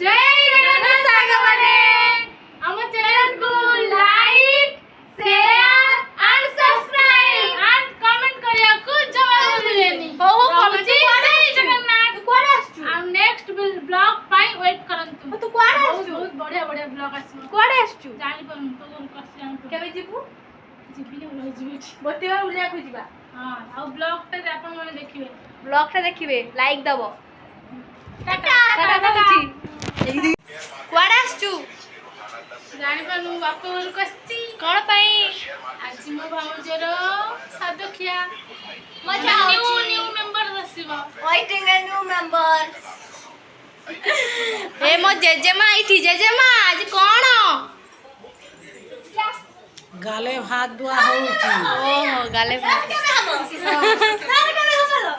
जय जगन्नाथ सागवाने आम चैनल को like share and subscribe and comment करिया को जमा भूलेनी हो कमेंट जय जगन्नाथ कोड आछू आ नेक्स्ट ब्लॉग पाई वेट करंतु तू कोड आछू बहुत बढ़िया बढ़िया ब्लॉग आछू कोड आछू जानि पर तो कसियान केबे जीबू जीबी न रह जीबी बतेवा उलिया को जीबा हां आ ब्लॉग टा आपन माने देखिबे ब्लॉग टा देखिबे लाइक दबो टाटा टाटा कहूची कोड आछू जानि पर बाप घर को आछी कोन पई आज मो भाउजर सादखिया मजा न्यू मेंबर दसिबा वेटिंग अ न्यू मेंबर ए मो जेजेमा आइठी जेजेमा आज कोन गाले भात दुआ होउची ओहो गाले भात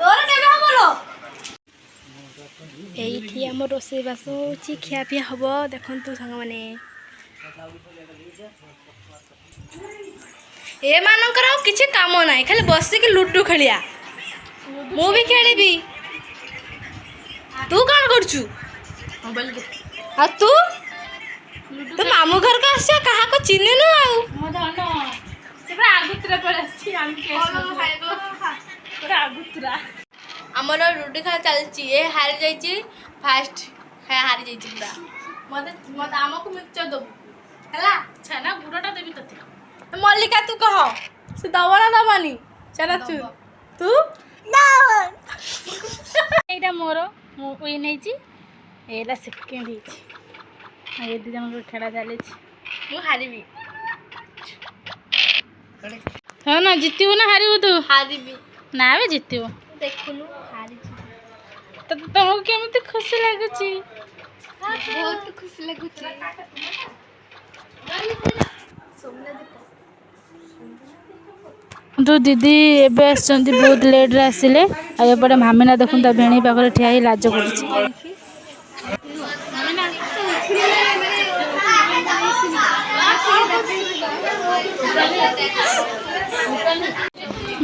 तोर केबे बोलो एइठी हम रोसे बास होची खिया पिया हबो देखंतु संग माने ए मानकर किछि काम नाही खाली बसी के लुडू खेलिया मु भी खेलिबी तू कोन करछु मोबाइल आ तू तो मामू घर का आसे कहा को चिन्ह नु आउ मो धन सेबा आगुतरा पळासी आम केस पूरा आगुतरा हमर लुडू खेला चलची ए हारि जाईची फास्ट है हारि जाईची पूरा मते मत आमको मिक्सचर दबु हला छना गुड़टा देबी तते मल्लिका तू कह से दबना दबनी चला तू तू ना एटा मोर मो ओइ नैची एला सेकेंड हिची ए दि जन को खेला चले मु हारिबी हो ना जितिबो ना हारिबो तू हारिबी ना बे जितिबो देखुनु हारिची तो तुमको केमती खुशी लागुची बहुत खुशी लागुची तो दीदी एबे आसचंती बहुत लेट रे आसिले आ एपटे मामिना देखुन ता भेणी पाखरे ठिया ही लाज करछि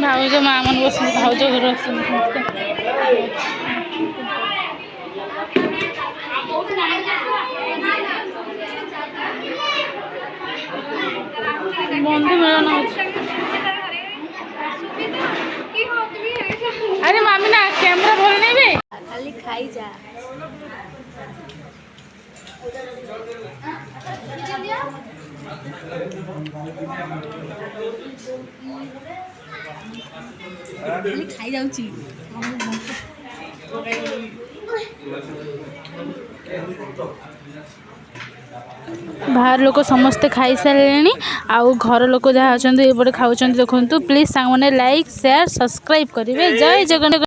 भाउज माँ मन बस भाउज घर बंधु मिलन अरे मामिना कैमरा भर नहीं बे खाली खाई जा खाली खाई जाउची बाहर लोक समस्ते खाई सारे आउ घर लोक जहाँ अच्छा ये खाऊँ देखो प्लीज सांग मैंने लाइक शेयर सब्सक्राइब करेंगे जय जगन्नाथ।